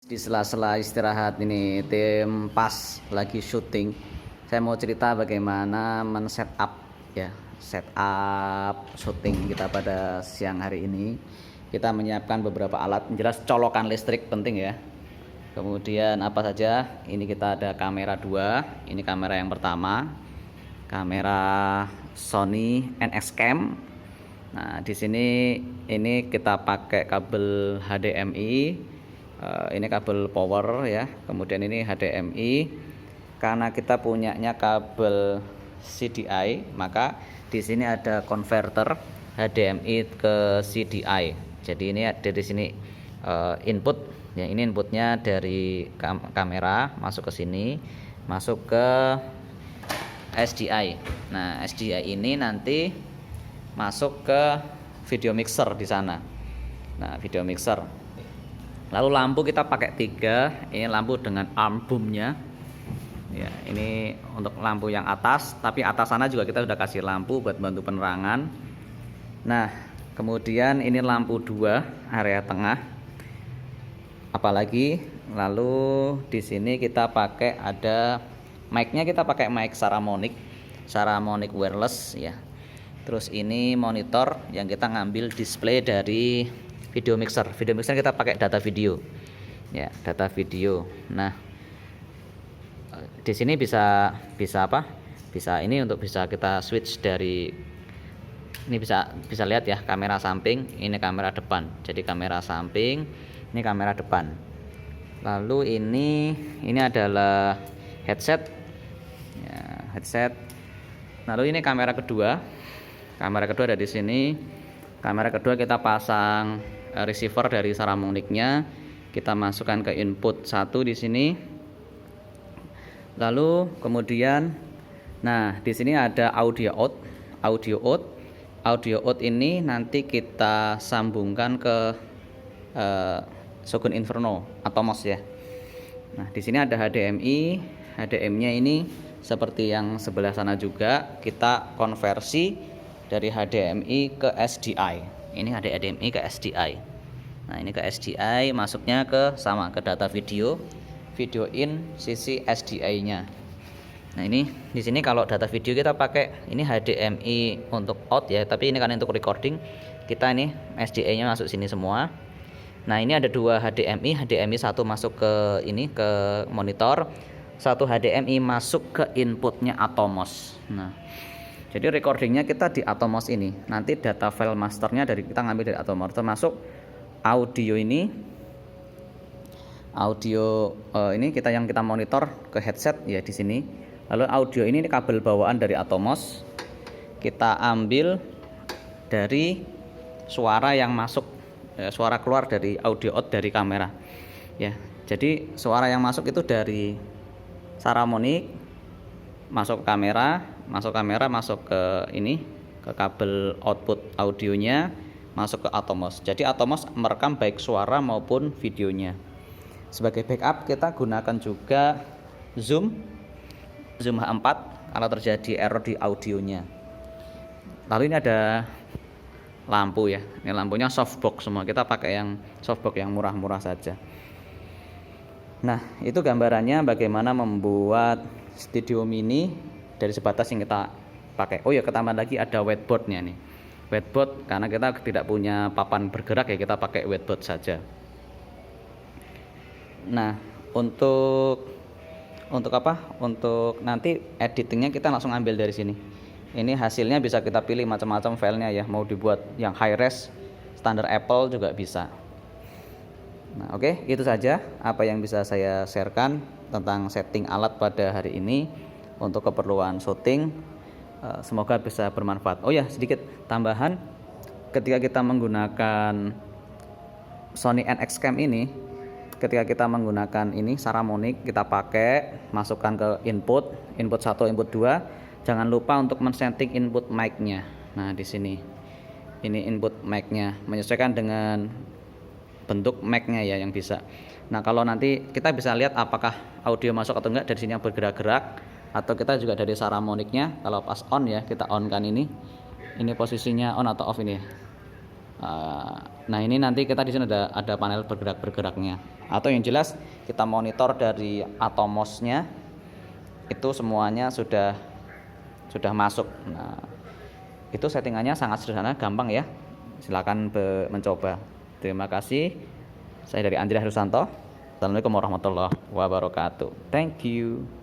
Di sela-sela istirahat ini tim pas lagi syuting, saya mau cerita bagaimana men-setup ya, setup syuting kita pada siang hari ini. Kita menyiapkan beberapa alat, jelas colokan listrik penting ya. Kemudian apa saja? Ini kita ada kamera 2, ini kamera yang pertama, kamera Sony NX-Cam. Nah, di sini ini kita pakai kabel HDMI. Ini kabel power ya, kemudian ini HDMI. Karena kita punyanya kabel CDI, maka di sini ada konverter HDMI ke CDI. Jadi ini dari sini input ya, ini inputnya dari kamera masuk ke sini, masuk ke SDI. Nah, SDI ini nanti masuk ke video mixer di sana. Nah, video mixer. Lalu lampu kita pakai 3, ini lampu dengan arm boomnya ya, ini untuk lampu yang atas, tapi atas sana juga kita sudah kasih lampu buat bantu penerangan. Nah, kemudian ini lampu 2 area tengah, apalagi lalu di sini kita pakai ada mic-nya, kita pakai mic Saramonic wireless ya. Terus ini monitor yang kita ngambil display dari video mixer. Video mixer kita pakai data video ya, data video. Nah, di sini bisa apa, bisa ini untuk bisa kita switch dari ini, bisa lihat ya, kamera samping, ini kamera depan. Jadi kamera samping, ini kamera depan. Lalu ini adalah headset ya, headset. Lalu ini kamera kedua ada di sini. Kamera kedua kita pasang receiver dari Saramonic-nya, kita masukkan ke input 1 di sini. Lalu kemudian, nah di sini ada audio out ini nanti kita sambungkan ke Shogun Inferno Atomos ya. Nah, di sini ada HDMI-nya ini seperti yang sebelah sana juga, kita konversi dari HDMI ke SDI. Ini ada HDMI ke SDI. Nah, ini ke SDI, masuknya ke data video in sisi SDI-nya. Nah, ini di sini kalau data video kita pakai ini HDMI untuk out ya, tapi ini kan untuk recording. Kita ini SDI-nya masuk sini semua. Nah, ini ada 2 HDMI satu masuk ke ini ke monitor, satu HDMI masuk ke inputnya Atomos. Nah, jadi recordingnya kita di Atomos ini. Nanti data file masternya kita ngambil dari Atomos, termasuk audio ini. Ini kita monitor ke headset ya di sini. Lalu audio ini kabel bawaan dari Atomos. Kita ambil dari suara yang masuk, suara keluar dari audio out dari kamera. Ya. Jadi suara yang masuk itu dari Saramonic masuk ke kamera, masuk ke ini, ke kabel output audionya, masuk ke Atomos. Jadi Atomos merekam baik suara maupun videonya. Sebagai backup kita gunakan juga Zoom H4 kalau terjadi error di audionya. Lalu ini ada lampu ya, ini lampunya softbox semua, kita pakai yang softbox yang murah-murah saja. Nah, itu gambarannya bagaimana membuat studio mini dari sebatas yang kita pakai. Oh ya, ketambahan lagi ada whiteboardnya nih. Whiteboard karena kita tidak punya papan bergerak ya, kita pakai whiteboard saja. Nah, untuk apa? Untuk nanti editingnya kita langsung ambil dari sini. Ini hasilnya bisa kita pilih macam-macam filenya ya, mau dibuat yang high res, standar Apple juga bisa. Nah, oke, itu saja apa yang bisa saya sharekan tentang setting alat pada hari ini untuk keperluan syuting. Semoga bisa bermanfaat. Oh ya, sedikit tambahan, ketika kita menggunakan Sony NX-Cam ini, ketika kita menggunakan ini Saramonic, kita pakai, masukkan ke input 1, input 2, jangan lupa untuk men-setting input mic-nya. Nah, di sini ini input mic-nya, menyesuaikan dengan bentuk mic-nya ya yang bisa. Nah, kalau nanti kita bisa lihat apakah audio masuk atau enggak dari sini yang bergerak-gerak, atau kita juga dari Saramonic-nya. Kalau pas on ya, kita on kan ini posisinya on atau off ini ya. Nah ini nanti kita di sini ada panel bergeraknya, atau yang jelas kita monitor dari Atomos-nya itu semuanya sudah masuk. Nah itu settingannya sangat sederhana, gampang ya. Silakan mencoba. Terima kasih. Saya dari Andri Harusanto. Assalamualaikum warahmatullahi wabarakatuh. Thank you.